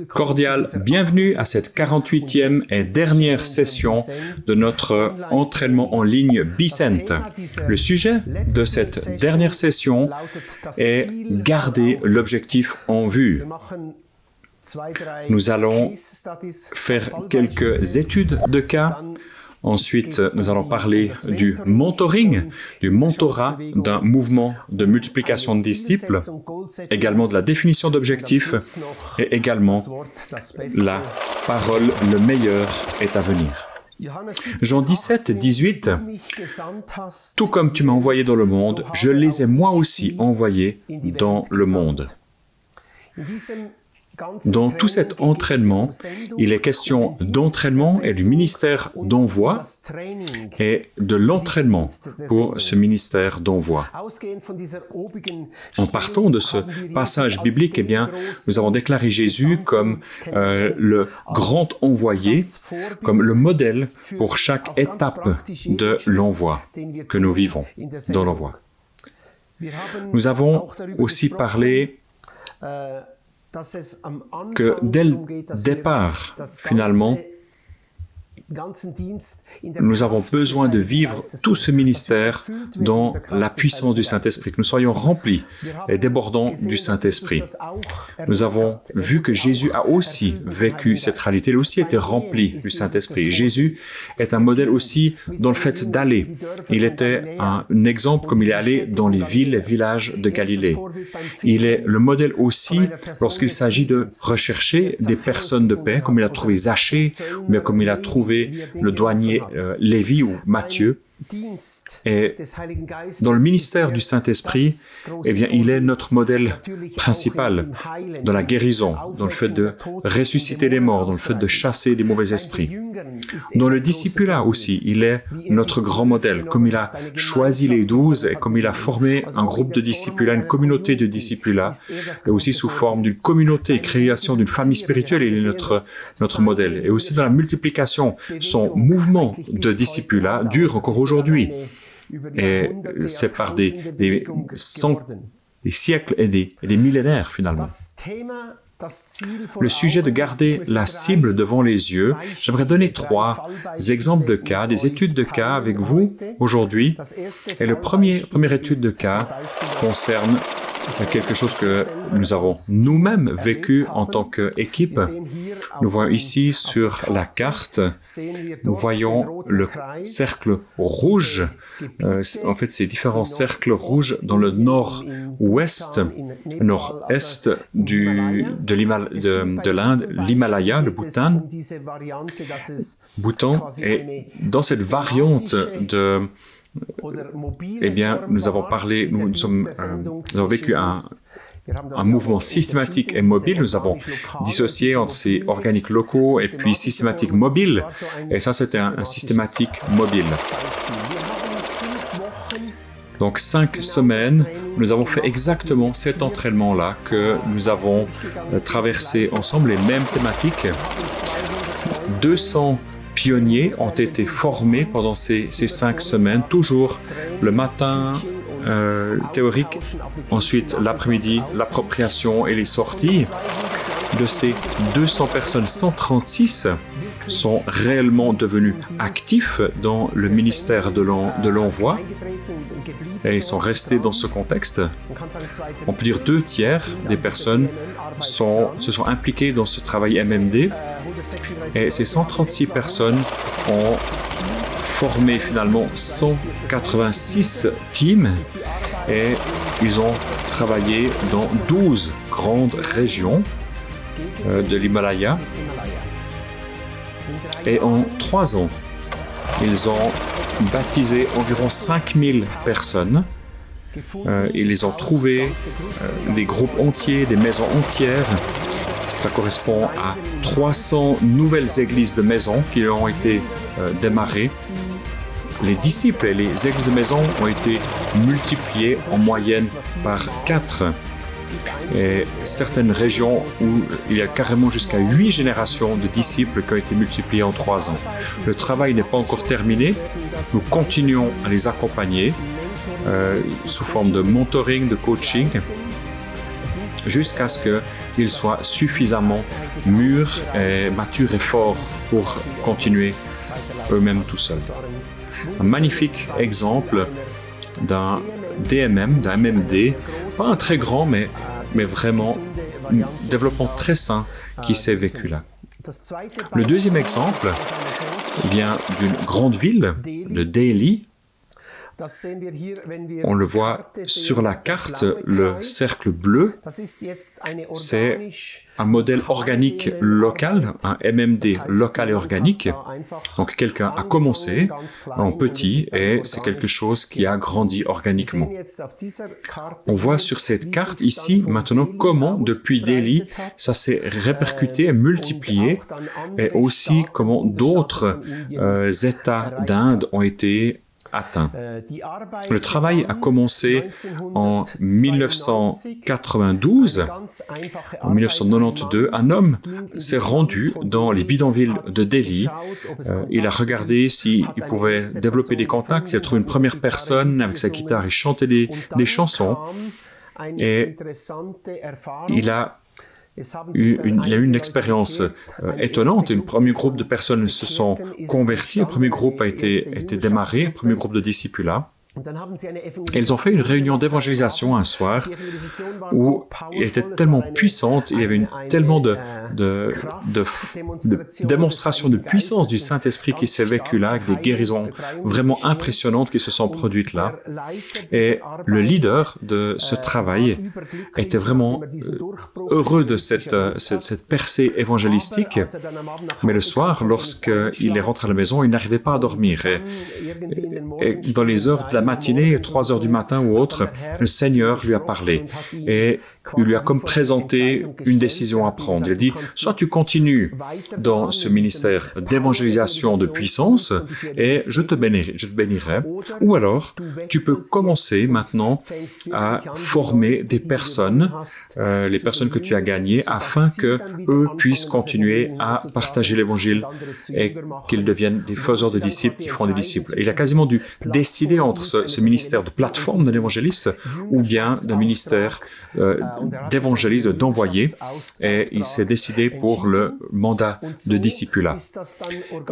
Cordial bienvenue à cette 48e et dernière session de notre entraînement en ligne Bicent. Le sujet de cette dernière session est garder l'objectif en vue. Nous allons faire quelques études de cas. Ensuite, nous allons parler du mentoring, du mentorat d'un mouvement de multiplication de disciples, également de la définition d'objectifs et également la parole « Le meilleur est à venir ». Jean 17, 18, « Tout comme tu m'as envoyé dans le monde, je les ai moi aussi envoyés dans le monde ». Dans tout cet entraînement, il est question d'entraînement et du ministère d'envoi et de l'entraînement pour ce ministère d'envoi. En partant de ce passage biblique, eh bien, nous avons déclaré Jésus comme le grand envoyé, comme le modèle pour chaque étape de l'envoi que nous vivons dans l'envoi. Nous avons aussi parlé que dès le départ, finalement, nous avons besoin de vivre tout ce ministère dans la puissance du Saint-Esprit, que nous soyons remplis et débordants du Saint-Esprit. Nous avons vu que Jésus a aussi vécu cette réalité, il a aussi été rempli du Saint-Esprit. Jésus est un modèle aussi dans le fait d'aller. Il était un exemple comme il est allé dans les villes et villages de Galilée. Il est le modèle aussi lorsqu'il s'agit de rechercher des personnes de paix, comme il a trouvé Zachée, ou bien comme il a trouvé le douanier Lévi ou Matthieu. Et dans le ministère du Saint-Esprit, eh bien, il est notre modèle principal dans la guérison, dans le fait de ressusciter les morts, dans le fait de chasser des mauvais esprits. Dans le discipulat aussi, il est notre grand modèle, comme il a choisi les 12 et comme il a formé un groupe de discipulat, une communauté de discipulat, et aussi sous forme d'une communauté, création d'une famille spirituelle, il est notre modèle. Et aussi dans la multiplication, son mouvement de discipulat dure encore aujourd'hui. Et c'est par des siècles et des millénaires, finalement. Le sujet de garder la cible devant les yeux, j'aimerais donner 3 exemples de cas, des études de cas avec vous aujourd'hui. Et la première étude de cas concerne quelque chose que nous avons nous-mêmes vécu en tant qu'équipe. Nous voyons ici sur la carte, nous voyons le cercle rouge. En fait, ces différents cercles rouges dans le nord-ouest, nord-est de l'Inde, l'Himalaya, le Bhoutan. Et dans cette variante de eh bien, nous avons vécu un mouvement systématique et mobile. Nous avons dissocié entre ces organiques locaux et puis systématiques mobiles. Et ça, c'était un systématique mobile. Donc, 5 semaines, nous avons fait exactement cet entraînement-là que nous avons traversé ensemble, les mêmes thématiques. 200 pionniers ont été formés pendant ces 5 semaines, toujours le matin théorique, ensuite l'après-midi, l'appropriation et les sorties. De ces 200 personnes, 136 sont réellement devenus actifs dans le ministère de l'envoi et ils sont restés dans ce contexte. On peut dire 2 tiers des personnes se sont impliquées dans ce travail MMD et ces 136 personnes ont formé finalement 186 teams et ils ont travaillé dans 12 grandes régions de l'Himalaya. Et en 3 ans, ils ont baptisé environ 5000 personnes. Ils ont trouvé des groupes entiers, des maisons entières. Ça correspond à 300 nouvelles églises de maisons qui ont été démarrées. les disciples et les églises de maison ont été multipliés en moyenne par 4. Et certaines régions où il y a carrément jusqu'à 8 générations de disciples qui ont été multipliés en 3 ans. Le travail n'est pas encore terminé. Nous continuons à les accompagner sous forme de mentoring, de coaching, jusqu'à ce qu'ils soient suffisamment mûrs, et matures et forts pour continuer eux-mêmes tout seuls. Un magnifique exemple d'un DMM, d'un MMD, pas un très grand, mais vraiment un développement très sain qui s'est vécu là. Le deuxième exemple vient d'une grande ville, de Delhi. On le voit sur la carte, le cercle bleu, c'est un modèle organique local, un MMD local et organique. Donc quelqu'un a commencé en petit et c'est quelque chose qui a grandi organiquement. On voit sur cette carte ici maintenant comment depuis Delhi ça s'est répercuté et multiplié et aussi comment d'autres États d'Inde ont été atteint. Le travail a commencé en 1992. En 1992, un homme s'est rendu dans les bidonvilles de Delhi. Il a regardé s'il pouvait développer des contacts. Il a trouvé une première personne avec sa guitare et chantait des chansons. Et il a eu une expérience étonnante. Un premier groupe de personnes se sont convertis. Un premier groupe a été démarré, un premier groupe de disciples-là. Et ils ont fait une réunion d'évangélisation un soir où elle était tellement puissante, il y avait tellement de démonstrations de puissance du Saint-Esprit qui s'est vécu là, avec des guérisons vraiment impressionnantes qui se sont produites là. Et le leader de ce travail était vraiment heureux de cette percée évangélistique. Mais le soir, lorsqu'il est rentré à la maison, il n'arrivait pas à dormir. Et dans les heures de la matinée, 3 heures du matin ou autre, le Seigneur lui a parlé et il lui a comme présenté une décision à prendre. Il a dit, soit tu continues dans ce ministère d'évangélisation de puissance et je te bénirai, ou alors tu peux commencer maintenant à former des personnes, les personnes que tu as gagnées, afin que eux puissent continuer à partager l'évangile et qu'ils deviennent des faiseurs de disciples qui font des disciples. Et il a quasiment dû décider entre ce ministère de plateforme d'un évangéliste ou bien d'un ministère d'évangéliste, d'envoyé, et il s'est décidé pour le mandat de discipulat.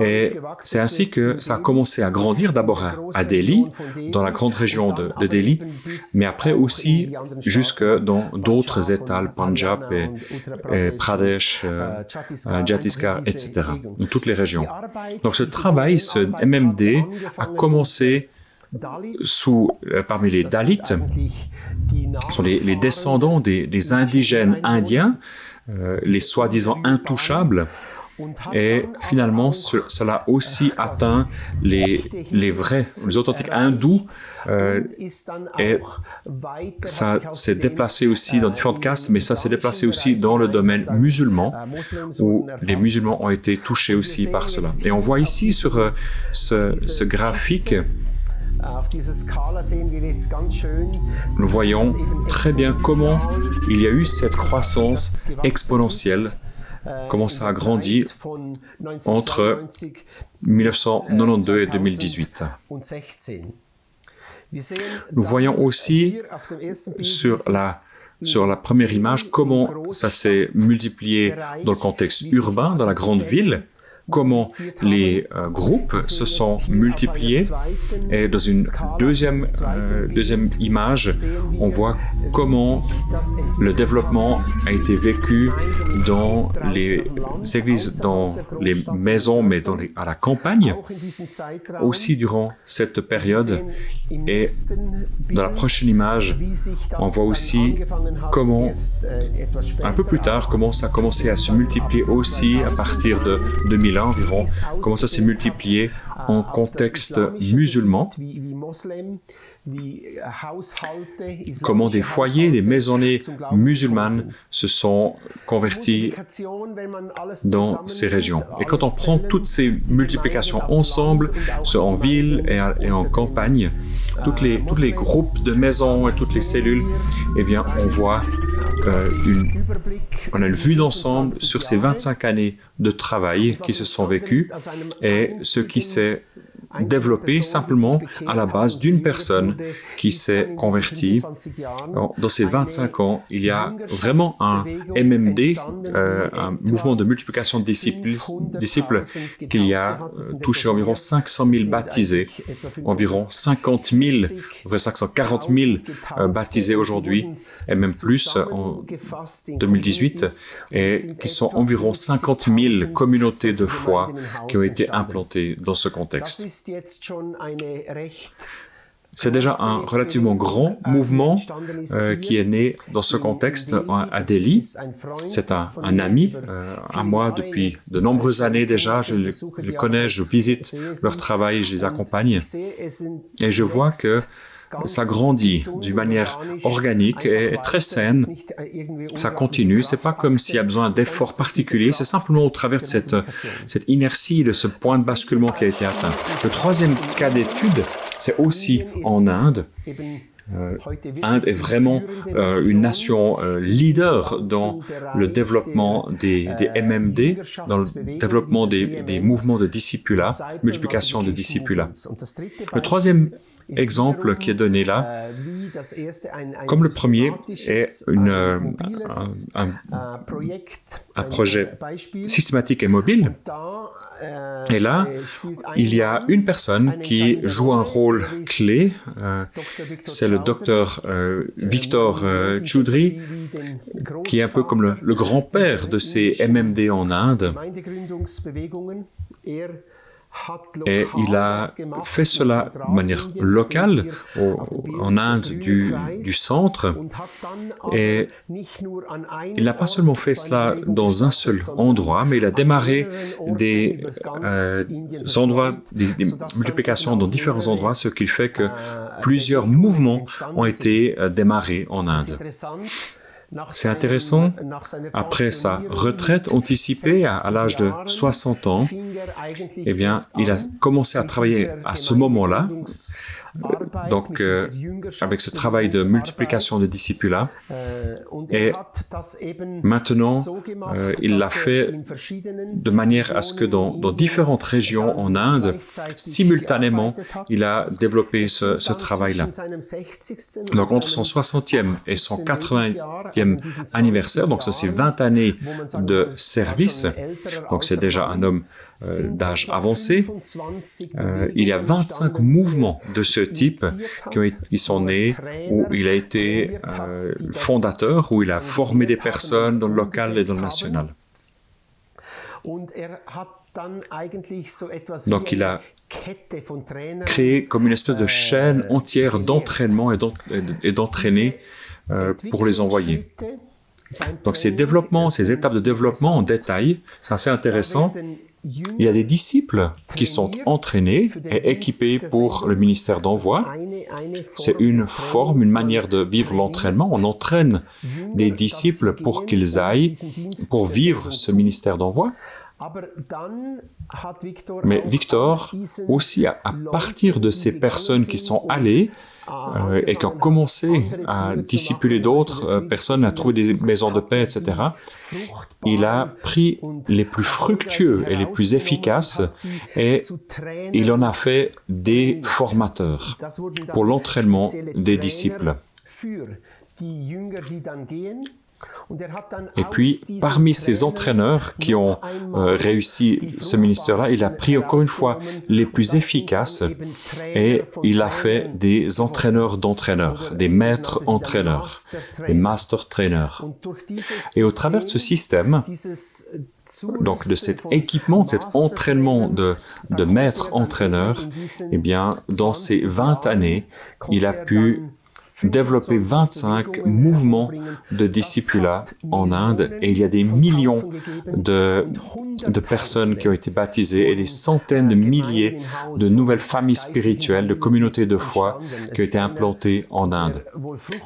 Et c'est ainsi que ça a commencé à grandir, d'abord à Delhi, dans la grande région de Delhi, mais après aussi jusque dans d'autres États, le Punjab et Pradesh, Chhattisgarh, etc., dans toutes les régions. Donc ce travail, ce MMD, a commencé parmi les Dalits, sont les descendants des indigènes indiens, les soi-disant intouchables, et finalement cela a aussi atteint les authentiques hindous, et ça s'est déplacé aussi dans différentes castes, mais ça s'est déplacé aussi dans le domaine musulman, où les musulmans ont été touchés aussi par cela. Et on voit ici sur ce graphique, nous voyons très bien comment il y a eu cette croissance exponentielle, comment ça a grandi entre 1992 et 2018. Nous voyons aussi sur la première image comment ça s'est multiplié dans le contexte urbain, dans la grande ville, comment les groupes se sont multipliés. Et dans une deuxième image, on voit comment le développement a été vécu dans les églises, dans les maisons, mais à la campagne, aussi durant cette période. Et dans la prochaine image, on voit aussi comment, un peu plus tard, comment ça a commencé à se multiplier aussi à partir de 2001. là environ, comment ça s'est multiplié en contexte musulman, comment des foyers, des maisonnées musulmanes se sont convertis dans ces régions. Et quand on prend toutes ces multiplications ensemble, soit en ville et en campagne, tous les groupes de maisons et toutes les cellules, eh bien, on voit on a une vue d'ensemble sur ces 25 années de travail qui se sont vécues et ce qui s'est développé simplement à la base d'une personne qui s'est convertie. Dans ces 25 ans, il y a vraiment un MMD, un mouvement de multiplication de disciples qui a touché environ 500 000 baptisés, environ 50 000, près 540 000 baptisés aujourd'hui, et même plus en 2018, et qui sont environ 50 000 communautés de foi qui ont été implantées dans ce contexte. C'est déjà un relativement grand mouvement qui est né dans ce contexte à Delhi. C'est un ami à moi depuis de nombreuses années déjà. Je les connais, je visite leur travail, je les accompagne. Et je vois que ça grandit d'une manière organique et très saine. Ça continue. C'est pas comme s'il y a besoin d'efforts particuliers. C'est simplement au travers de cette inertie, de ce point de basculement qui a été atteint. Le troisième cas d'étude, c'est aussi en Inde. Inde est vraiment une nation leader dans le développement des MMD, dans le développement des mouvements de discipulat, multiplication de discipulat. Le troisième exemple qui est donné là, comme le premier, est un projet systématique et mobile. Et là, il y a une personne qui joue un rôle clé, c'est le docteur Victor Choudhary, qui est un peu comme le grand-père de ces MMD en Inde. Et il a fait cela de manière locale, en Inde du centre, et il n'a pas seulement fait cela dans un seul endroit, mais il a démarré des endroits, des multiplications dans différents endroits, ce qui fait que plusieurs mouvements ont été démarrés en Inde. C'est intéressant, après sa retraite anticipée à l'âge de 60 ans, eh bien, il a commencé à travailler à ce moment-là, donc avec ce travail de multiplication de discipulat, et maintenant, il l'a fait de manière à ce que dans différentes régions en Inde, simultanément, il a développé ce travail-là. Donc, entre son 60e et son 80e anniversaire, donc ça c'est 20 années de service, donc c'est déjà un homme d'âge avancé. Il y a 25 mouvements de ce type qui sont nés, où il a été fondateur, où il a formé des personnes dans le local et dans le national. Donc il a créé comme une espèce de chaîne entière d'entraînement et d'entraîner pour les envoyer. Donc ces développements, ces étapes de développement en détail, c'est assez intéressant. Il y a des disciples qui sont entraînés et équipés pour le ministère d'envoi. C'est une forme, une manière de vivre l'entraînement. On entraîne des disciples pour qu'ils aillent, pour vivre ce ministère d'envoi. Mais Victor, aussi à partir de ces personnes qui sont allées, et qui ont commencé à discipuler d'autres personnes, à trouver des maisons de paix, etc., il a pris les plus fructueux et les plus efficaces et il en a fait des formateurs pour l'entraînement des disciples. Et puis, parmi ces entraîneurs qui ont réussi ce ministère-là, il a pris encore une fois les plus efficaces et il a fait des entraîneurs d'entraîneurs, des maîtres entraîneurs, des master trainers. Et au travers de ce système, donc de cet équipement, de cet entraînement de maîtres entraîneurs, eh bien, dans ces 20 années, il a pu développé 25 mouvements de discipulat en Inde et il y a des millions de personnes qui ont été baptisées et des centaines de milliers de nouvelles familles spirituelles, de communautés de foi qui ont été implantées en Inde.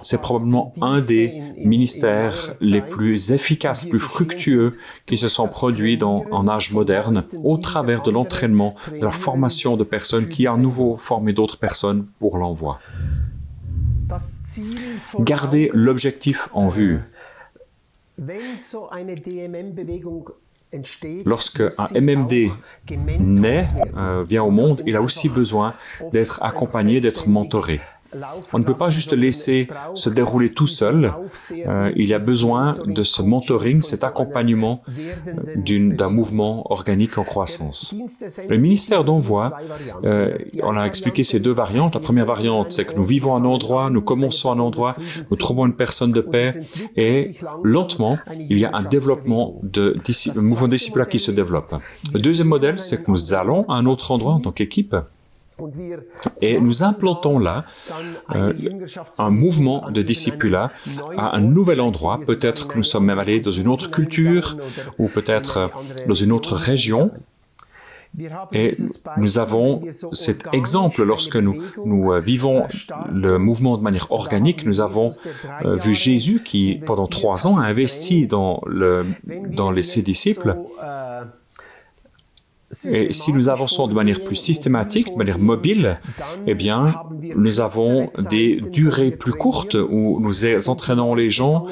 C'est probablement un des ministères les plus efficaces, plus fructueux qui se sont produits en âge moderne au travers de l'entraînement, de la formation de personnes qui à nouveau formé d'autres personnes pour l'envoi. Gardez l'objectif en vue. Lorsque un MMD naît, vient au monde, il a aussi besoin d'être accompagné, d'être mentoré. On ne peut pas juste laisser se dérouler tout seul. Il y a besoin de ce mentoring, cet accompagnement d'un mouvement organique en croissance. Le ministère d'envoi, on a expliqué ces deux variantes. La première variante, c'est que nous vivons à un endroit, nous commençons à un endroit, nous trouvons une personne de paix et lentement, il y a un développement un mouvement discipulat qui se développe. Le deuxième modèle, c'est que nous allons à un autre endroit en tant qu'équipe. Et nous implantons là un mouvement de discipulat à un nouvel endroit. Peut-être que nous sommes même allés dans une autre culture ou peut-être dans une autre région. Et nous avons cet exemple lorsque nous vivons le mouvement de manière organique. Nous avons vu Jésus qui, pendant 3 ans, a investi dans ses disciples. Et si nous avançons de manière plus systématique, de manière mobile, eh bien, nous avons des durées plus courtes où nous entraînons les gens,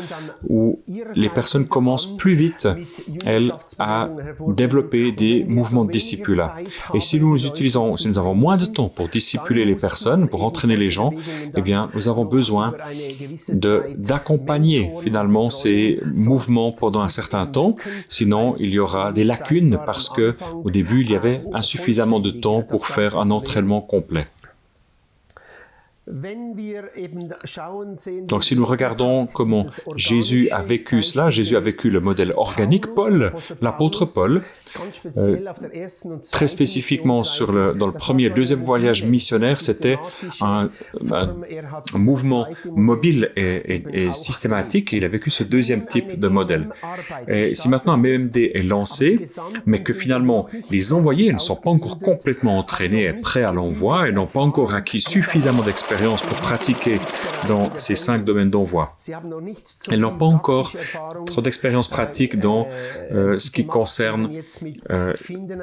où les personnes commencent plus vite, elles, à développer des mouvements de discipulat. Et si nous avons moins de temps pour discipuler les personnes, pour entraîner les gens, eh bien, nous avons besoin d'accompagner finalement ces mouvements pendant un certain temps. Sinon, il y aura des lacunes parce que au début, il y avait insuffisamment de temps pour faire un entraînement complet. Donc si nous regardons comment Jésus a vécu cela, Jésus a vécu le modèle organique. L'apôtre Paul, très spécifiquement dans le premier et deuxième voyage missionnaire, c'était un mouvement mobile et systématique. Il a vécu ce deuxième type de modèle. Et si maintenant un MMD est lancé, mais que finalement les envoyés ne sont pas encore complètement entraînés et prêts à l'envoi et n'ont pas encore acquis suffisamment d'expérience pour pratiquer dans ces 5 domaines d'envoi. Elles n'ont pas encore trop d'expérience pratique dans ce qui concerne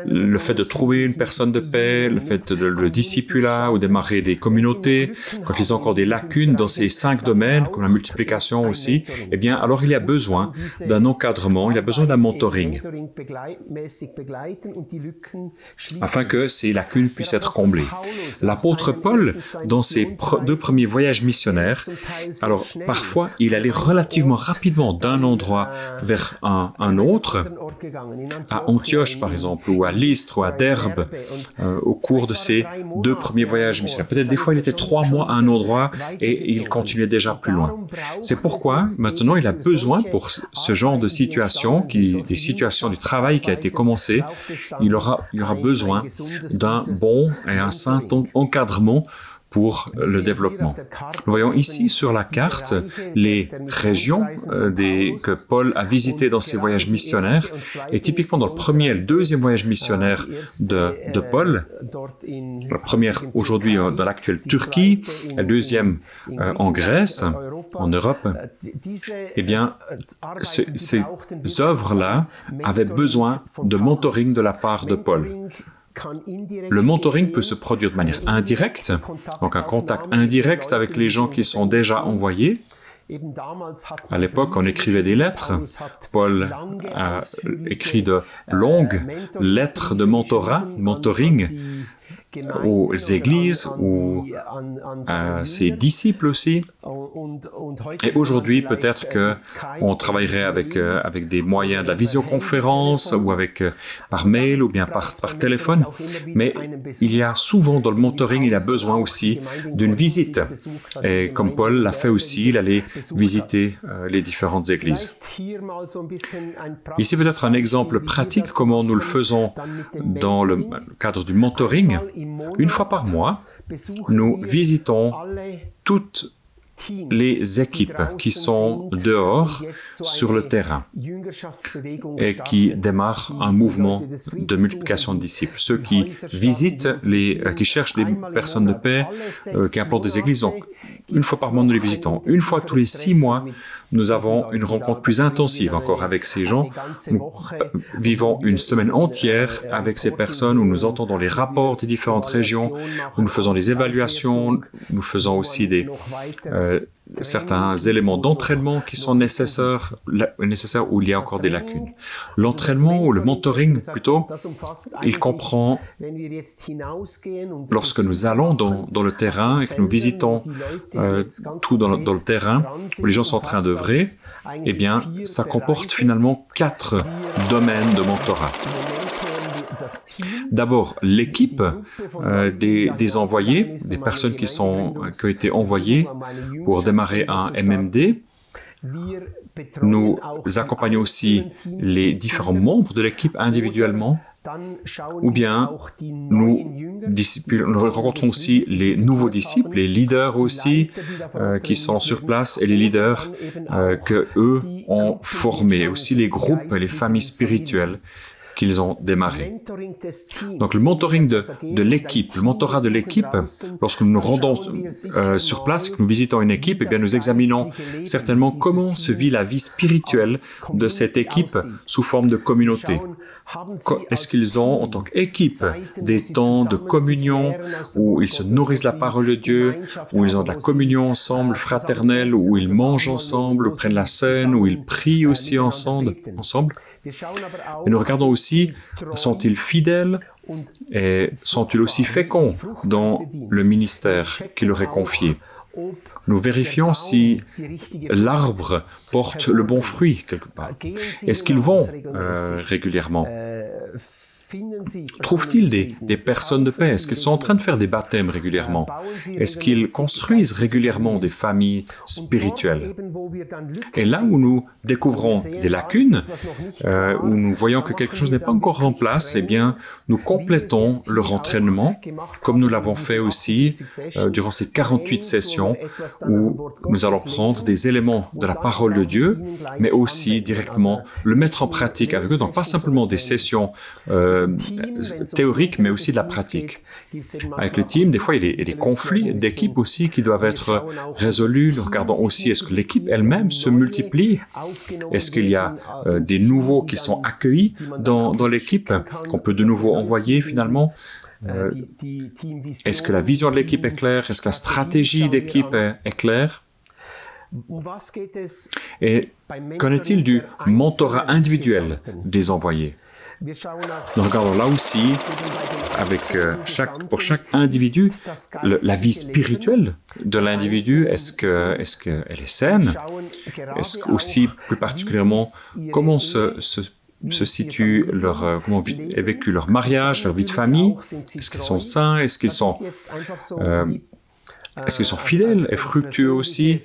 le fait de trouver une personne de paix, le fait de le discipulat ou démarrer des communautés, quand ils ont encore des lacunes dans ces 5 domaines, comme la multiplication aussi, eh bien, alors il y a besoin d'un encadrement, il y a besoin d'un mentoring, afin que ces lacunes puissent être comblées. L'apôtre Paul, dans ses 2 premiers voyages missionnaires, alors parfois, il allait relativement rapidement d'un endroit vers un autre, à Antioche par exemple, ou à Lystre, ou à Derbe, au cours de ces 2 premiers voyages missionnaires. Peut-être des fois, il était 3 mois à un endroit et il continuait déjà plus loin. C'est pourquoi, maintenant, il a besoin, pour ce genre de situation, des situations du travail qui a été commencé, il aura besoin d'un bon et un saint encadrement pour le développement. Nous voyons ici sur la carte les régions que Paul a visitées dans ses voyages missionnaires. Et typiquement dans le premier et le deuxième voyage missionnaire de Paul, la première aujourd'hui dans l'actuelle Turquie, la deuxième en Grèce, en Europe, eh bien, ces œuvres-là avaient besoin de mentoring de la part de Paul. Le mentoring peut se produire de manière indirecte, donc un contact indirect avec les gens qui sont déjà envoyés. À l'époque, on écrivait des lettres. Paul a écrit de longues lettres de mentoring aux églises ou à ses disciples aussi. Et aujourd'hui, peut-être qu'on travaillerait avec des moyens de la visioconférence ou par mail ou bien par téléphone. Mais il y a souvent dans le mentoring, il y a besoin aussi d'une visite. Et comme Paul l'a fait aussi, il allait visiter les différentes églises. Ici, peut-être un exemple pratique, comment nous le faisons dans le cadre du mentoring. Une fois par mois, nous visitons toutes les équipes qui sont dehors sur le terrain et qui démarrent un mouvement de multiplication de disciples. Ceux qui visitent, qui cherchent les personnes de paix, qui implantent des églises. Donc, une fois par mois, nous les visitons. Une fois tous les 6 mois, nous avons une rencontre plus intensive encore avec ces gens. Nous vivons une semaine entière avec ces personnes où nous entendons les rapports des différentes régions, où nous faisons des évaluations, nous faisons aussi certains éléments d'entraînement qui sont nécessaires où il y a encore des lacunes. L'entraînement ou le mentoring plutôt, il comprend lorsque nous allons dans le terrain et que nous visitons tout dans le terrain où les gens sont en train d'œuvrer, eh bien, ça comporte finalement 4 domaines de mentorat. D'abord, l'équipe des envoyés, des personnes qui ont été envoyées pour démarrer un MMD. Nous accompagnons aussi les différents membres de l'équipe individuellement, ou bien nous rencontrons aussi les nouveaux disciples, les leaders aussi qui sont sur place et les leaders qu'eux ont formés, aussi les groupes et les familles spirituelles qu'ils ont démarré. Donc le mentoring de l'équipe, le mentorat de l'équipe, lorsque nous nous rendons sur place, que nous visitons une équipe, eh bien nous examinons certainement comment se vit la vie spirituelle de cette équipe sous forme de communauté. Est-ce qu'ils ont, en tant qu'équipe, des temps de communion où ils se nourrissent de la parole de Dieu, où ils ont de la communion ensemble, fraternelle, où ils mangent ensemble, où ils prennent la scène, où ils prient aussi ensemble. Et nous regardons aussi, sont-ils fidèles et sont-ils aussi féconds dans le ministère qui leur est confié? Nous vérifions si l'arbre porte le bon fruit quelque part. Est-ce qu'ils vont régulièrement? Trouvent-ils des personnes de paix? Est-ce qu'ils sont en train de faire des baptêmes régulièrement? Est-ce qu'ils construisent régulièrement des familles spirituelles? Et là où nous découvrons des lacunes, où nous voyons que quelque chose n'est pas encore en place, eh bien, nous complétons leur entraînement, comme nous l'avons fait aussi durant ces 48 sessions, où nous allons prendre des éléments de la parole de Dieu, mais aussi directement le mettre en pratique avec eux. Donc, pas simplement des sessions théorique, mais aussi de la pratique. Avec le team, des fois, il y a des conflits d'équipe aussi qui doivent être résolus. Nous regardons aussi, est-ce que l'équipe elle-même se multiplie? Est-ce qu'il y a des nouveaux qui sont accueillis dans l'équipe, qu'on peut de nouveau envoyer finalement? Est-ce que la vision de l'équipe est claire? Est-ce que la stratégie d'équipe est claire? Et qu'en est-il du mentorat individuel des envoyés? Nous regardons là aussi, pour chaque individu, la vie spirituelle de l'individu, est-ce qu'elle est saine? Est-ce qu'aussi, plus particulièrement, comment se situe comment est vécu leur mariage, leur vie de famille? Est-ce qu'ils sont sains? Est-ce qu'ils sont fidèles et fructueux aussi?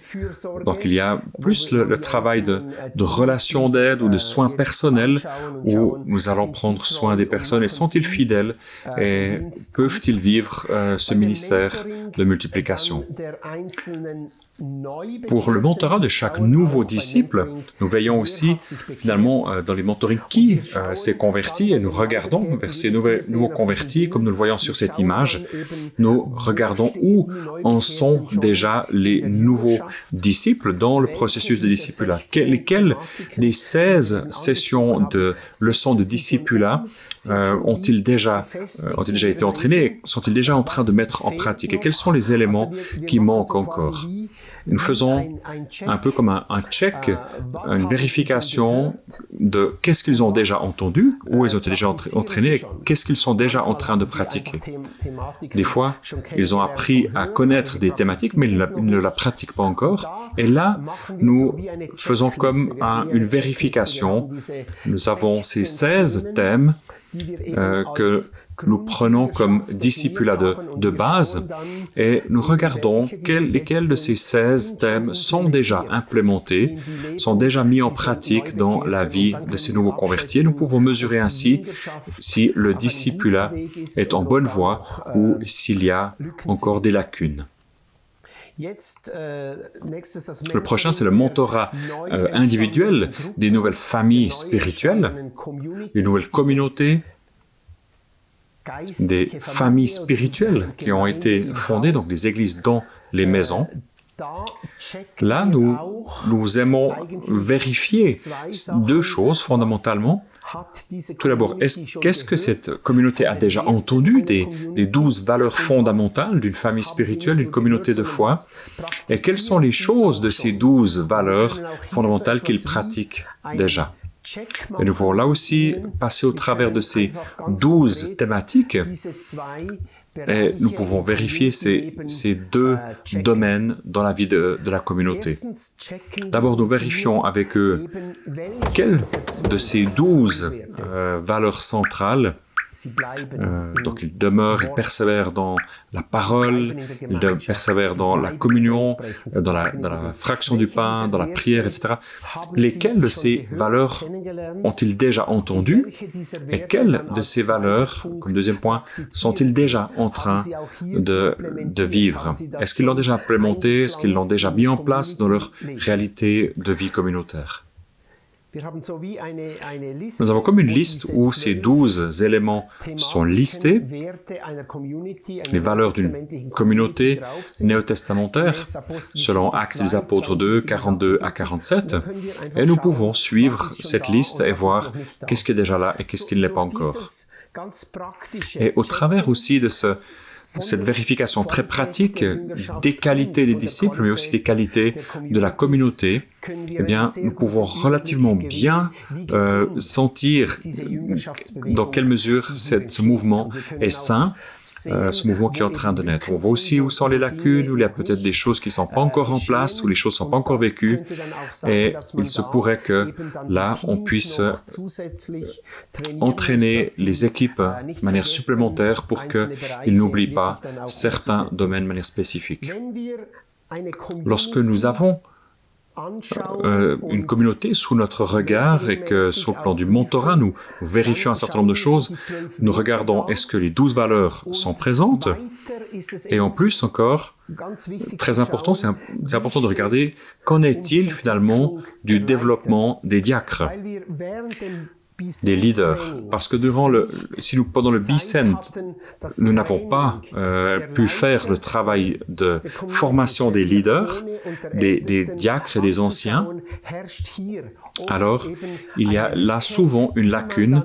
Donc il y a plus le travail de relation d'aide ou de soins personnels où nous allons prendre soin des personnes. Et sont-ils fidèles et peuvent-ils vivre ce ministère de multiplication? Pour le mentorat de chaque nouveau disciple, nous veillons aussi finalement dans les mentorings qui s'est converti et nous regardons vers ces nouveaux convertis, comme nous le voyons sur cette image, nous regardons où en sont déjà les nouveaux disciples dans le processus de discipulat. Lesquelles des 16 sessions de leçons de discipulat ont-ils déjà été entraînés et sont-ils déjà en train de mettre en pratique? Et quels sont les éléments qui manquent encore? Nous faisons un peu comme un check, une vérification de qu'est-ce qu'ils ont déjà entendu, où ils ont été déjà entraînés, et qu'est-ce qu'ils sont déjà en train de pratiquer. Des fois, ils ont appris à connaître des thématiques, mais ils ne la pratiquent pas encore. Et là, nous faisons comme une vérification. Nous avons ces 16 thèmes que nous prenons comme discipulat de base et nous regardons lesquels de ces 16 thèmes sont déjà implémentés, sont déjà mis en pratique dans la vie de ces nouveaux convertis. Nous pouvons mesurer ainsi si le discipulat est en bonne voie ou s'il y a encore des lacunes. Le prochain, c'est le mentorat individuel des nouvelles familles spirituelles, des nouvelles communautés, des familles spirituelles qui ont été fondées, donc des églises dans les maisons. Là, nous aimons vérifier deux choses fondamentalement. Tout d'abord, qu'est-ce que cette communauté a déjà entendu des 12 valeurs fondamentales d'une famille spirituelle, d'une communauté de foi, et quelles sont les choses de ces 12 valeurs fondamentales qu'ils pratiquent déjà. Et nous pouvons là aussi passer au travers de ces 12 thématiques et nous pouvons vérifier ces deux domaines dans la vie de la communauté. D'abord, nous vérifions avec eux quelles de ces 12 valeurs centrales donc ils demeurent, ils persévèrent dans la parole, ils persévèrent dans la communion, dans la fraction du pain, dans la prière, etc. Lesquelles de ces valeurs ont-ils déjà entendu et quelles de ces valeurs, comme deuxième point, sont-ils déjà en train de vivre? Est-ce qu'ils l'ont déjà implémenté? Est-ce qu'ils l'ont déjà mis en place dans leur réalité de vie communautaire? Nous avons comme une liste où ces 12 éléments sont listés, les valeurs d'une communauté néo-testamentaire, selon Actes des Apôtres 2, 42 à 47, et nous pouvons suivre cette liste et voir qu'est-ce qui est déjà là et qu'est-ce qui ne l'est pas encore. Et au travers aussi de cette vérification très pratique des qualités des disciples, mais aussi des qualités de la communauté, eh bien, nous pouvons relativement bien sentir dans quelle mesure ce mouvement est sain, ce mouvement qui est en train de naître. On voit aussi où sont les lacunes, où il y a peut-être des choses qui ne sont pas encore en place, où les choses ne sont pas encore vécues, et il se pourrait que là, on puisse entraîner les équipes de manière supplémentaire pour qu'ils n'oublient pas certains domaines de manière spécifique. Lorsque nous avons une communauté sous notre regard et que sur le plan du mentorat, nous vérifions un certain nombre de choses, nous regardons est-ce que les 12 valeurs sont présentes et en plus encore, très important, c'est important de regarder qu'en est-il finalement du développement des diacres, des leaders, parce que pendant le Bicent, nous n'avons pas pu faire le travail de formation des leaders, des diacres et des anciens, alors il y a là souvent une lacune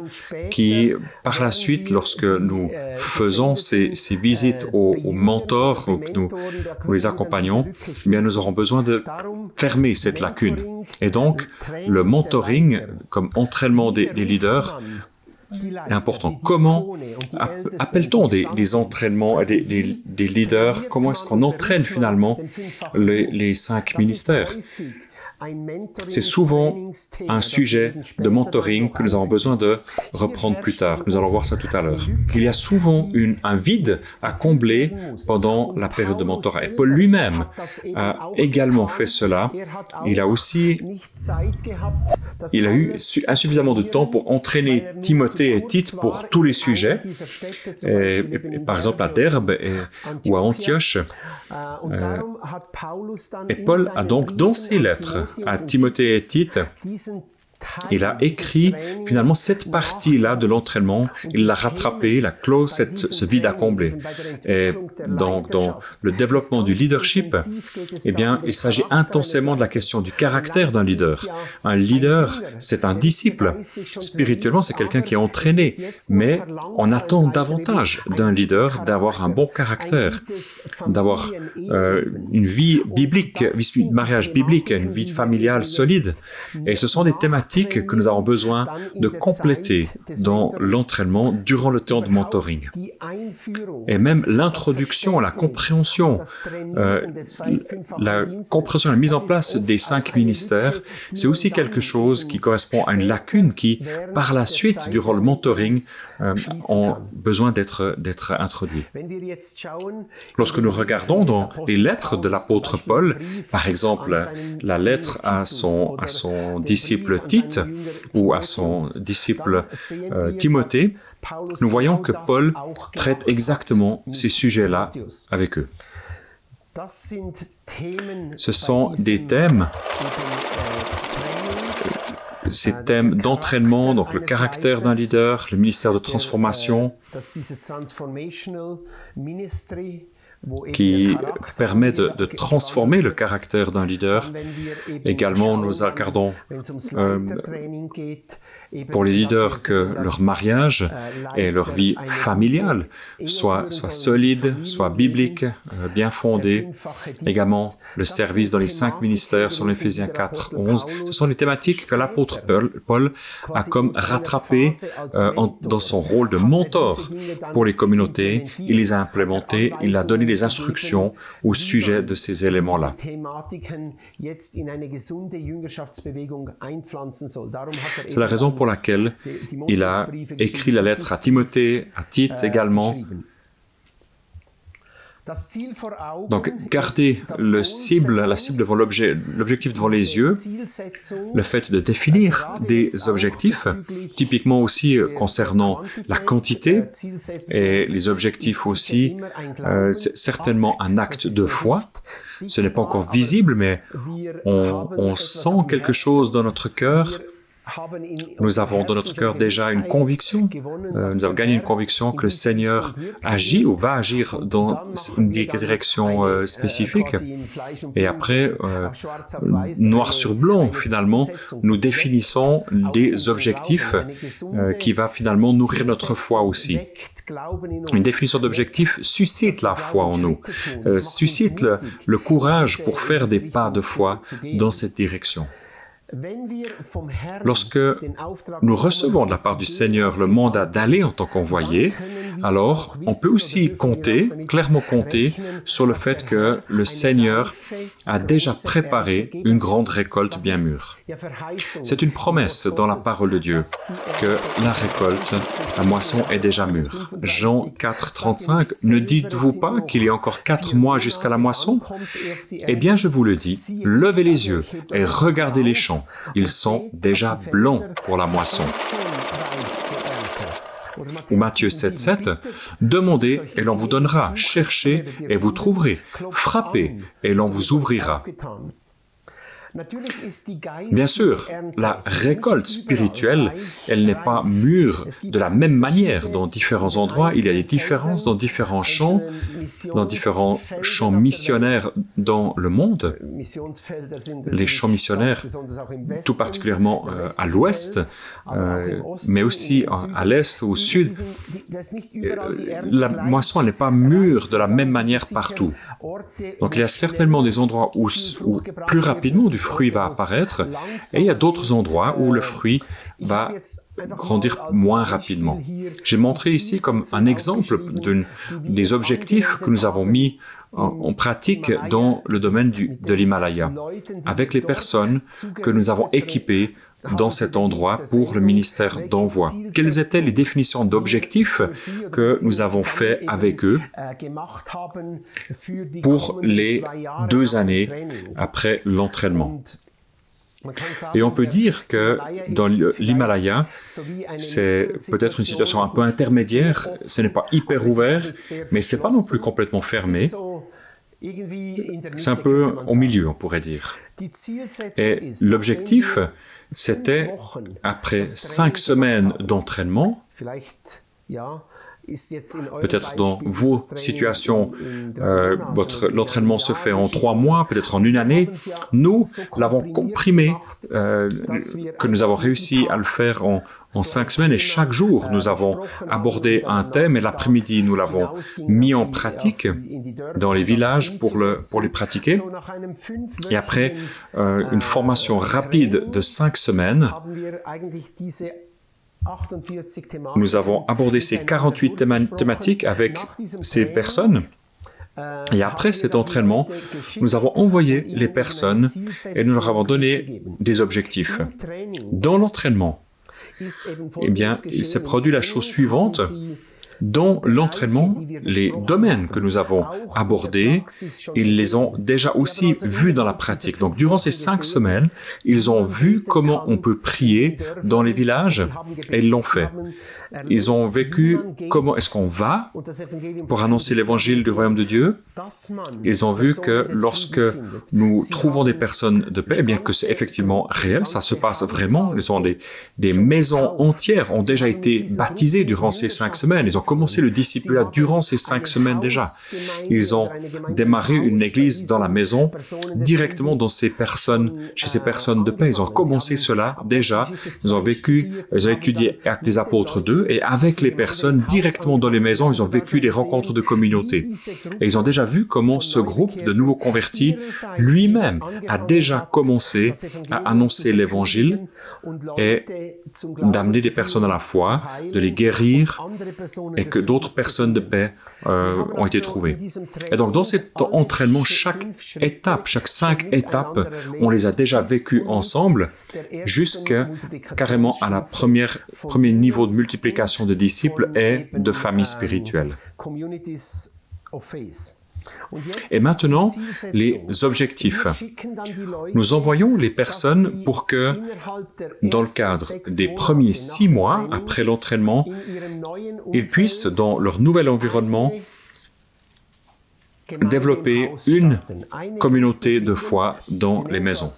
qui, par la suite, lorsque nous faisons ces visites aux mentors, que nous les accompagnons, eh bien, nous aurons besoin de fermer cette lacune. Et donc, le mentoring, comme entraînement des leaders, est important. Comment appelle-t-on des entraînements, des leaders? Comment est-ce qu'on entraîne finalement les 5 ministères? C'est souvent un sujet de mentoring que nous avons besoin de reprendre plus tard. Nous allons voir ça tout à l'heure. Il y a souvent un vide à combler pendant la période de mentorat. Et Paul lui-même a également fait cela. Il a eu insuffisamment de temps pour entraîner Timothée et Tite pour tous les sujets. Et par exemple, à Derbe ou à Antioche. Et Paul a donc, dans ses lettres à Timothée et Tite, il a écrit finalement cette partie-là de l'entraînement, il l'a rattrapé, il a clos ce vide à combler. Et donc, dans le développement du leadership, eh bien, il s'agit intensément de la question du caractère d'un leader. Un leader, c'est un disciple. Spirituellement, c'est quelqu'un qui est entraîné. Mais on attend davantage d'un leader d'avoir un bon caractère, d'avoir une vie biblique, un mariage biblique, une vie familiale solide. Et ce sont des thématiques que nous avons besoin de compléter dans l'entraînement durant le temps de mentoring. Et même l'introduction, la compréhension, la mise en place des 5 ministères, c'est aussi quelque chose qui correspond à une lacune qui, par la suite, durant le mentoring, ont besoin d'être introduits. Lorsque nous regardons dans les lettres de l'apôtre Paul, par exemple, la lettre à son disciple Tite, ou à son disciple Timothée, nous voyons que Paul traite exactement ces sujets-là avec eux. Ce sont des thèmes, ces thèmes d'entraînement, donc le caractère d'un leader, le ministère de transformation, qui permet de transformer le caractère d'un leader. Également, nous regardons pour les leaders que leur mariage et leur vie familiale soient solides, soient bibliques, bien fondés. Également, le service dans les 5 ministères sur l'Éphésiens 4, 11. Ce sont les thématiques que l'apôtre Paul a comme rattrapées dans son rôle de mentor pour les communautés. Il les a implémentées, il a donné les instructions au sujet de ces éléments-là. C'est la raison pour laquelle il a écrit la lettre à Timothée, à Tite également. Donc, gardez la cible devant l'objectif devant les yeux, le fait de définir des objectifs, typiquement aussi concernant la quantité et les objectifs aussi, c'est certainement un acte de foi. Ce n'est pas encore visible, mais on sent quelque chose dans notre cœur. Nous avons dans notre cœur déjà une conviction, nous avons gagné une conviction que le Seigneur agit ou va agir dans une direction spécifique. Et après, noir sur blanc, finalement, nous définissons des objectifs qui va finalement nourrir notre foi aussi. Une définition d'objectif suscite la foi en nous, suscite le courage pour faire des pas de foi dans cette direction. Lorsque nous recevons de la part du Seigneur le mandat d'aller en tant qu'envoyé, alors on peut aussi clairement compter sur le fait que le Seigneur a déjà préparé une grande récolte bien mûre. C'est une promesse dans la parole de Dieu que la récolte, la moisson est déjà mûre. Jean 4, 35, « Ne dites-vous pas qu'il y a encore 4 mois jusqu'à la moisson? Eh bien, je vous le dis, levez les yeux et regardez les champs. Ils sont déjà blancs pour la moisson. » Ou Matthieu 7, 7, « Demandez et l'on vous donnera, cherchez et vous trouverez, frappez et l'on vous ouvrira. » Bien sûr, la récolte spirituelle, elle n'est pas mûre de la même manière dans différents endroits. Il y a des différences dans différents champs missionnaires dans le monde. Les champs missionnaires, tout particulièrement à l'ouest, mais aussi à l'est, au sud. La moisson n'est pas mûre de la même manière partout. Donc il y a certainement des endroits où plus rapidement du fruit va apparaître, et il y a d'autres endroits où le fruit va grandir moins rapidement. J'ai montré ici comme un exemple des objectifs que nous avons mis en pratique dans le domaine de l'Himalaya, avec les personnes que nous avons équipées dans cet endroit pour le ministère d'envoi. Quelles étaient les définitions d'objectifs que nous avons fait avec eux pour les 2 années après l'entraînement? Et on peut dire que dans l'Himalaya, c'est peut-être une situation un peu intermédiaire, ce n'est pas hyper ouvert, mais ce n'est pas non plus complètement fermé. C'est un peu au milieu, on pourrait dire. Et l'objectif, c'était, après 5 semaines d'entraînement, peut-être dans vos situations, l'entraînement se fait en 3 mois, peut-être en 1 année. Nous l'avons comprimé, que nous avons réussi à le faire en 5 semaines, et chaque jour, nous avons abordé un thème, et l'après-midi, nous l'avons mis en pratique dans les villages pour les pratiquer. Et après une formation rapide de 5 semaines, nous avons abordé ces 48 thématiques avec ces personnes. Et après cet entraînement, nous avons envoyé les personnes et nous leur avons donné des objectifs. Dans l'entraînement, eh bien, il s'est produit la chose suivante. Dans l'entraînement, les domaines que nous avons abordés, ils les ont déjà aussi vus dans la pratique. Donc, durant ces 5 semaines, ils ont vu comment on peut prier dans les villages et ils l'ont fait. Ils ont vécu comment est-ce qu'on va pour annoncer l'évangile du royaume de Dieu. Ils ont vu que lorsque nous trouvons des personnes de paix, eh bien que c'est effectivement réel, ça se passe vraiment. Ils ont des maisons entières ont déjà été baptisées durant ces 5 semaines. Ils ont commencé le discipulat durant ces 5 semaines déjà. Ils ont démarré une église dans la maison, directement dans chez ces personnes de paix. Ils ont commencé cela déjà. Ils ont étudié Actes des Apôtres 2 et avec les personnes directement dans les maisons, ils ont vécu des rencontres de communauté. Et ils ont déjà vu comment ce groupe de nouveaux convertis lui-même a déjà commencé à annoncer l'évangile et d'amener des personnes à la foi, de les guérir et que d'autres personnes de paix ont été trouvées. Et donc, dans cet entraînement, chaque 5 étapes, on les a déjà vécues ensemble jusqu'à carrément à la premier niveau de multiplication de disciples et de famille spirituelle. Et maintenant, les objectifs. Nous envoyons les personnes pour que, dans le cadre des premiers 6 mois après l'entraînement, ils puissent, dans leur nouvel environnement, développer une communauté de foi dans les maisons.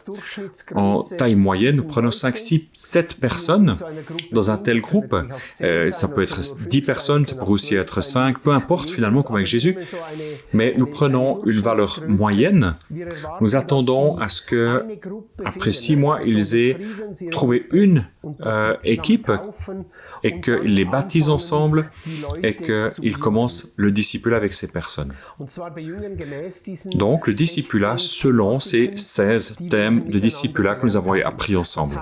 En taille moyenne, nous prenons 5, 6, 7 personnes dans un tel groupe. Ça peut être 10 personnes, ça peut aussi être 5, peu importe finalement, comme avec Jésus. Mais nous prenons une valeur moyenne. Nous attendons à ce que, après 6 mois, ils aient trouvé une équipe et qu'ils les baptisent ensemble et qu'ils commencent le discipulat avec ces personnes. Donc, le discipulat selon ces 16 thèmes de discipulat que nous avons appris ensemble.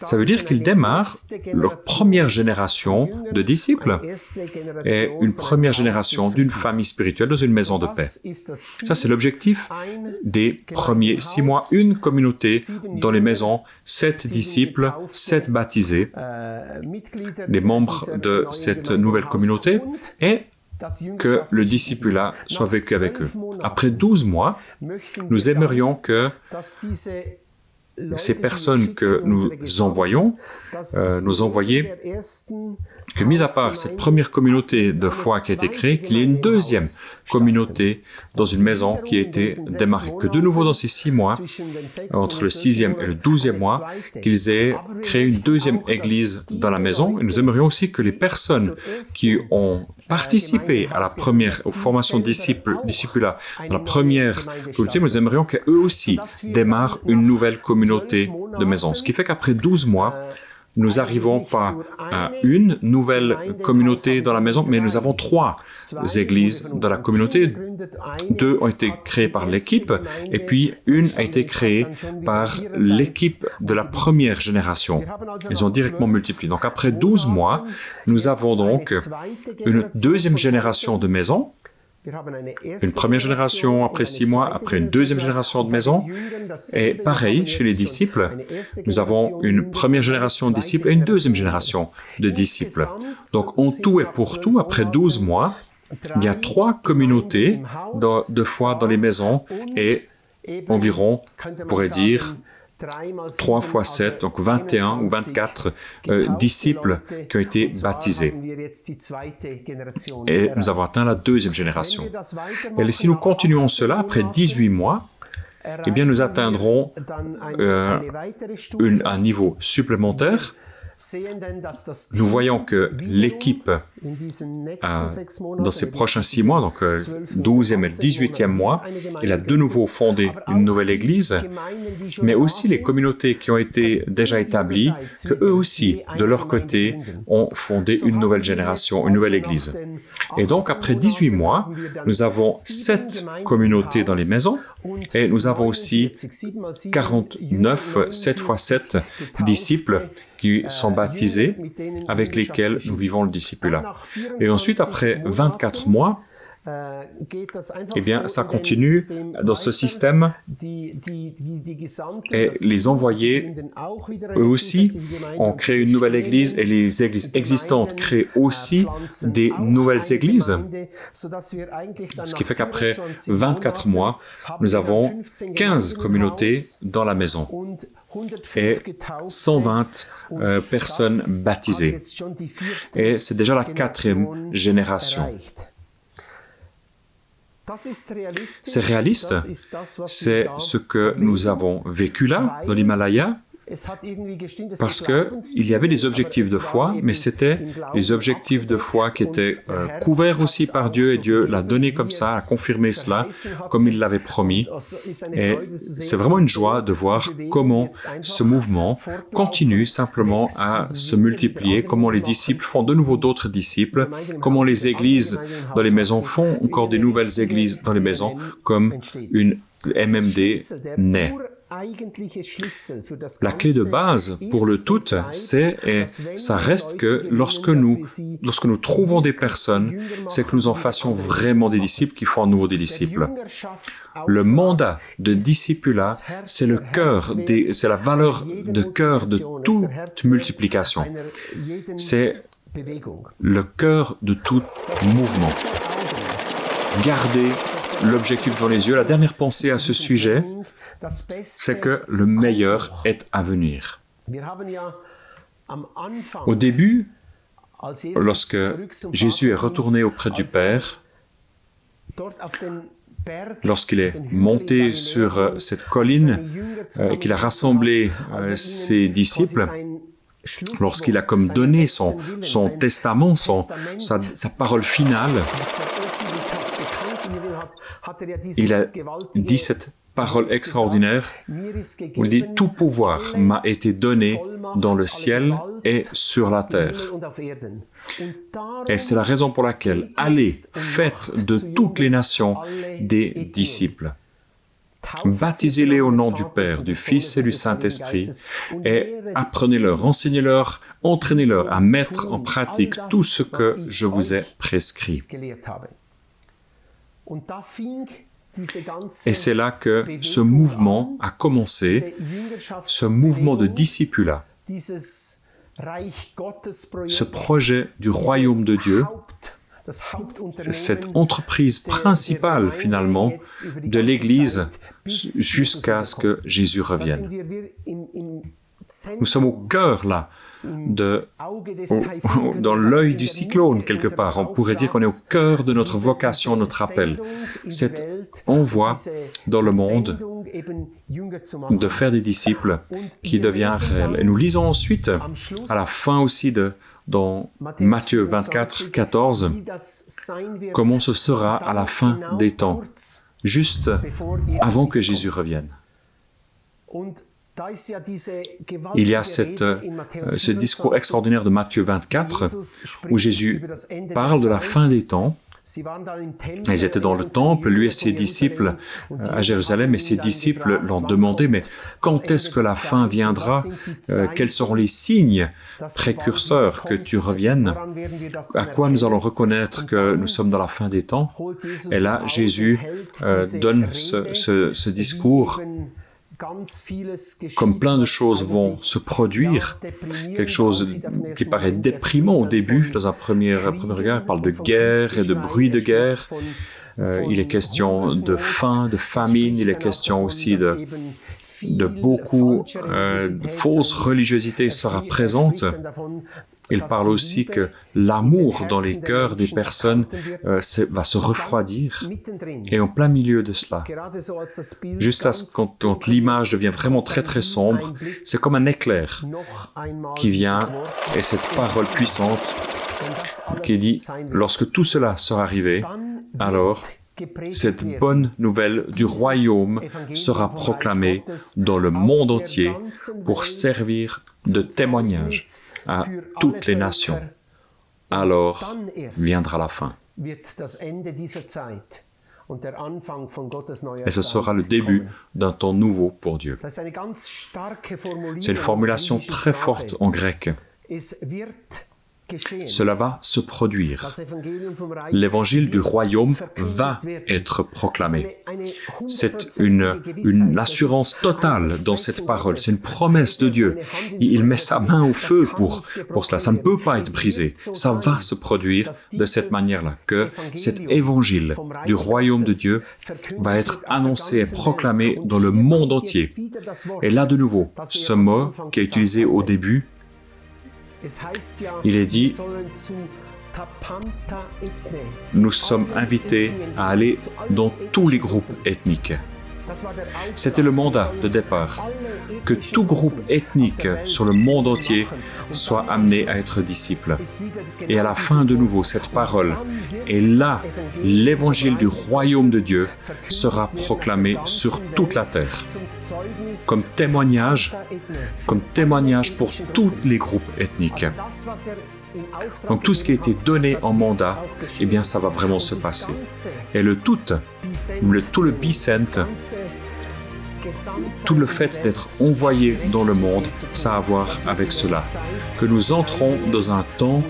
Ça veut dire qu'ils démarrent leur première génération de disciples et une première génération d'une famille spirituelle dans une maison de paix. Ça, c'est l'objectif des premiers 6 mois. Une communauté dans les maisons, 7 disciples, 7 baptisés, les membres de cette nouvelle communauté et que le discipulat soit vécu avec eux. Après 12 mois, nous aimerions que ces personnes que nous envoyons, que, mis à part cette première communauté de foi qui a été créée, qu'il y ait une deuxième communauté dans une maison qui a été démarrée. Que de nouveau dans ces 6 mois, entre le 6e et le 12e mois, qu'ils aient créé une deuxième église dans la maison. Et nous aimerions aussi que les personnes qui ont participé à la aux formations discipulat dans la première communauté, nous aimerions qu'eux aussi démarrent une nouvelle communauté de maison. Ce qui fait qu'après 12 mois, nous n'arrivons pas à une nouvelle communauté dans la maison, mais nous avons 3 églises dans la communauté. 2 ont été créées par l'équipe, et puis une a été créée par l'équipe de la première génération. Ils ont directement multiplié. Donc après 12 mois, nous avons donc une deuxième génération de maisons, une première génération après 6 mois, après une deuxième génération de maisons. Et pareil, chez les disciples, nous avons une première génération de disciples et une deuxième génération de disciples. Donc, en tout et pour tout, après 12 mois, il y a 3 communautés de foi dans les maisons et environ, on pourrait dire, 3 fois 7, donc 21 ou 24 disciples qui ont été baptisés. Et nous avons atteint la deuxième génération. Et si nous continuons cela, après 18 mois, eh bien nous atteindrons un niveau supplémentaire. Nous voyons que l'équipe, dans ces prochains 6 mois, donc 12e et 18e mois, elle a de nouveau fondé une nouvelle église, mais aussi les communautés qui ont été déjà établies, que eux aussi, de leur côté, ont fondé une nouvelle génération, une nouvelle église. Et donc, après 18 mois, nous avons 7 communautés dans les maisons, et nous avons aussi 49, 7 fois 7 disciples qui sont baptisés, avec lesquels nous vivons le discipulat. Et ensuite, après 24 mois, eh bien, ça continue dans ce système et les envoyés, eux aussi, ont créé une nouvelle église et les églises existantes créent aussi des nouvelles églises. Ce qui fait qu'après 24 mois, nous avons 15 communautés dans la maison et 120 personnes baptisées. Et c'est déjà la 4e génération. C'est réaliste, c'est ce que nous avons vécu là, dans l'Himalaya, parce qu'il y avait des objectifs de foi, mais c'était les objectifs de foi qui étaient couverts aussi par Dieu, et Dieu l'a donné comme ça, a confirmé cela, comme il l'avait promis. Et c'est vraiment une joie de voir comment ce mouvement continue simplement à se multiplier, comment les disciples font de nouveau d'autres disciples, comment les églises dans les maisons font encore des nouvelles églises dans les maisons, comme une MMD naît. La clé de base pour le tout, c'est, et ça reste que lorsque nous trouvons des personnes, c'est que nous en fassions vraiment des disciples qui font à nouveau des disciples. Le mandat de discipulat, c'est le cœur, c'est la valeur de cœur de toute multiplication. C'est le cœur de tout mouvement. Gardez l'objectif devant les yeux. La dernière pensée à ce sujet, c'est que le meilleur est à venir. Au début, lorsque Jésus est retourné auprès du Père, lorsqu'il est monté sur cette colline et qu'il a rassemblé ses disciples, lorsqu'il a comme donné son testament, sa parole finale, il a dit cette parole extraordinaire où il dit « Tout pouvoir m'a été donné dans le ciel et sur la terre. » Et c'est la raison pour laquelle « Allez, faites de toutes les nations des disciples. Baptisez-les au nom du Père, du Fils et du Saint-Esprit et apprenez-leur, enseignez-leur, entraînez-leur à mettre en pratique tout ce que je vous ai prescrit. » Et c'est là que ce mouvement a commencé, ce mouvement de discipulat, ce projet du royaume de Dieu, cette entreprise principale finalement de l'Église jusqu'à ce que Jésus revienne. Nous sommes au cœur là, dans l'œil du cyclone quelque part. On pourrait dire qu'on est au cœur de notre vocation, notre appel. Cet envoi dans le monde de faire des disciples qui devient réel. Et nous lisons ensuite, à la fin aussi dans Matthieu 24, 14, comment ce sera à la fin des temps, juste avant que Jésus revienne. Il y a ce discours extraordinaire de Matthieu 24 où Jésus parle de la fin des temps. Ils étaient dans le temple, lui et ses disciples à Jérusalem, et ses disciples l'ont demandé, mais quand est-ce que la fin viendra? Quels seront les signes précurseurs que tu reviennes? À quoi nous allons reconnaître que nous sommes dans la fin des temps? Et là, Jésus donne ce discours. Comme plein de choses vont se produire, quelque chose qui paraît déprimant au début, dans un premier regard, il parle de guerre et de bruit de guerre. Il est question de faim, de famine, il est question aussi de beaucoup de fausses religiosités sera présente. Il parle aussi que l'amour dans les cœurs des personnes va se refroidir. Et en plein milieu de cela, juste là, quand l'image devient vraiment très très sombre, c'est comme un éclair qui vient, et cette parole puissante qui dit, lorsque tout cela sera arrivé, alors cette bonne nouvelle du royaume sera proclamée dans le monde entier pour servir de témoignage à toutes les nations. Alors viendra la fin. Et ce sera le début d'un temps nouveau pour Dieu. C'est une formulation très forte en grec. cela va se produire. L'évangile du royaume va être proclamé. C'est une assurance totale dans cette parole. C'est une promesse de Dieu. Il met sa main au feu pour cela. Ça ne peut pas être brisé. Ça va se produire de cette manière-là, que cet évangile du royaume de Dieu va être annoncé et proclamé dans le monde entier. Et là, de nouveau, ce mot qui est utilisé au début, il est dit, nous sommes invités à aller dans tous les groupes ethniques. C'était le mandat de départ, que tout groupe ethnique sur le monde entier soit amené à être disciple. Et à la fin, de nouveau, cette parole, et là, l'évangile du royaume de Dieu sera proclamé sur toute la terre, comme témoignage pour tous les groupes ethniques. Donc tout ce qui a été donné en mandat, eh bien ça va vraiment se passer. Et tout le Bicente, tout le fait d'être envoyé dans le monde, ça a à voir avec cela. Que nous entrons dans un temps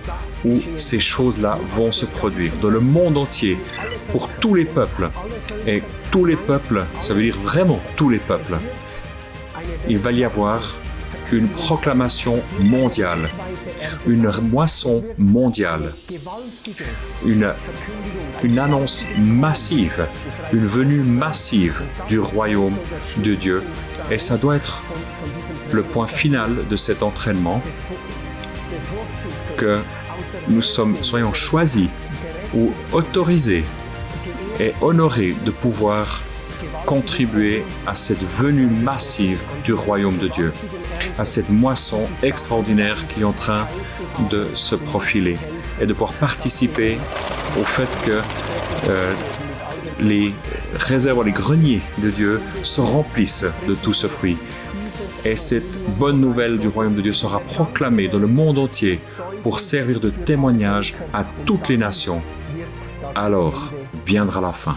où ces choses-là vont se produire, dans le monde entier, pour tous les peuples. Et tous les peuples, ça veut dire vraiment tous les peuples. Il va y avoir une proclamation mondiale, une moisson mondiale, une annonce massive, une venue massive du royaume de Dieu. Et ça doit être le point final de cet entraînement, que nous soyons choisis ou autorisés et honorés de pouvoir contribuer à cette venue massive du royaume de Dieu, à cette moisson extraordinaire qui est en train de se profiler, et de pouvoir participer au fait que les réserves, les greniers de Dieu se remplissent de tout ce fruit. Et cette bonne nouvelle du royaume de Dieu sera proclamée dans le monde entier pour servir de témoignage à toutes les nations. Alors viendra la fin.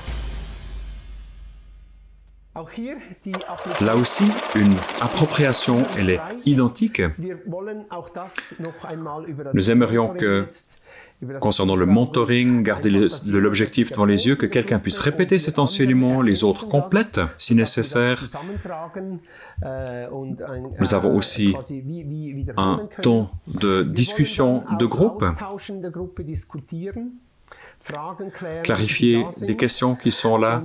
Là aussi, une appropriation, elle est identique. Nous aimerions que, concernant le mentoring, garder l'objectif devant les yeux, que quelqu'un puisse répéter cet enseignement, les autres complètent si nécessaire. Nous avons aussi un temps de discussion de groupe, clarifier des questions qui sont là,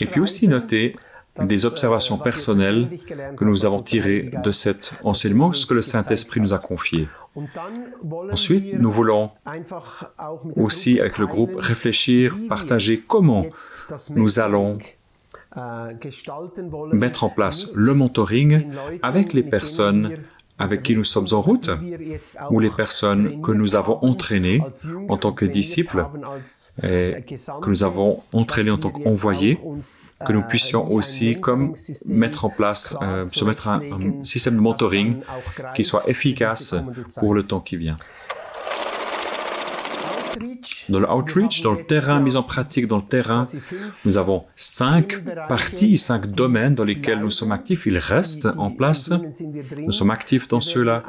et puis aussi noter des observations personnelles que nous avons tirées de cet enseignement, ce que le Saint-Esprit nous a confié. Ensuite, nous voulons aussi, avec le groupe, réfléchir, partager comment nous allons mettre en place le mentoring avec les personnes avec qui nous sommes en route, ou les personnes que nous avons entraînées en tant que disciples, et que nous avons entraînées en tant qu'envoyés, que nous puissions aussi mettre en place, soumettre un système de mentoring qui soit efficace pour le temps qui vient. Dans le outreach, dans le terrain, mise en pratique dans le terrain, nous avons 5 parties, 5 domaines dans lesquels nous sommes actifs. Ils restent en place. Nous sommes actifs dans ceux-là.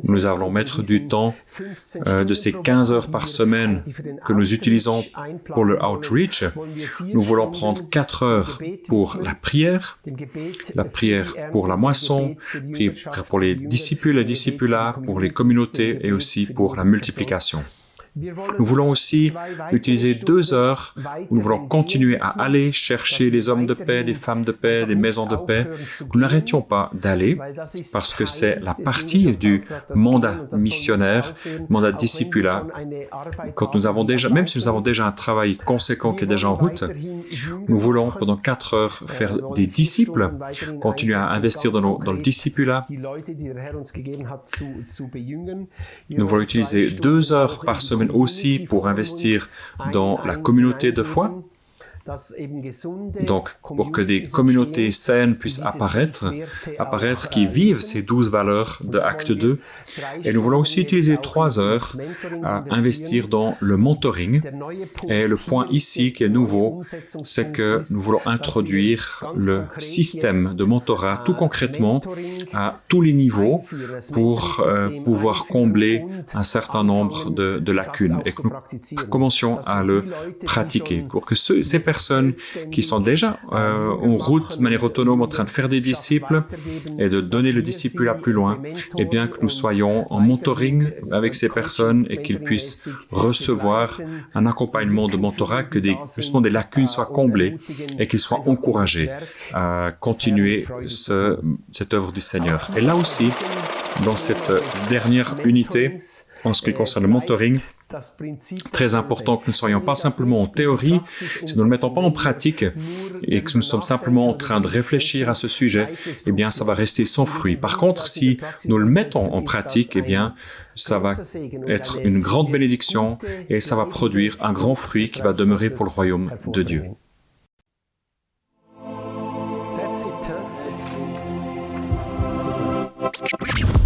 Nous allons mettre du temps de ces 15 heures par semaine que nous utilisons pour le outreach. Nous voulons prendre 4 heures pour la prière pour la moisson, pour les disciples et discipulats, pour les communautés et aussi pour la multiplication. Nous voulons aussi utiliser 2 heures où nous voulons continuer à aller chercher les hommes de paix, les femmes de paix, les maisons de paix. Nous n'arrêtions pas d'aller parce que c'est la partie du mandat missionnaire, mandat discipulat. Quand nous avons déjà, même si nous avons déjà un travail conséquent qui est déjà en route, nous voulons pendant 4 heures faire des disciples, continuer à investir dans le discipulat. Nous voulons utiliser 2 heures par semaine aussi pour investir dans la communauté de foi. Donc, pour que des communautés saines puissent apparaître, qui vivent ces 12 valeurs de Acte 2. Et nous voulons aussi utiliser 3 heures à investir dans le mentoring. Et le point ici qui est nouveau, c'est que nous voulons introduire le système de mentorat tout concrètement à tous les niveaux pour pouvoir combler un certain nombre de lacunes et que nous commencions à le pratiquer pour que ces personnes qui sont déjà en route de manière autonome en train de faire des disciples et de donner le discipulat plus loin, et bien que nous soyons en mentoring avec ces personnes et qu'ils puissent recevoir un accompagnement de mentorat, que justement des lacunes soient comblées et qu'ils soient encouragés à continuer cette œuvre du Seigneur. Et là aussi, dans cette dernière unité, en ce qui concerne le mentoring, très important que nous ne soyons pas simplement en théorie, si nous ne le mettons pas en pratique et que nous sommes simplement en train de réfléchir à ce sujet, eh bien, ça va rester sans fruit. Par contre, si nous le mettons en pratique, eh bien, ça va être une grande bénédiction et ça va produire un grand fruit qui va demeurer pour le royaume de Dieu. That's it, huh? Super.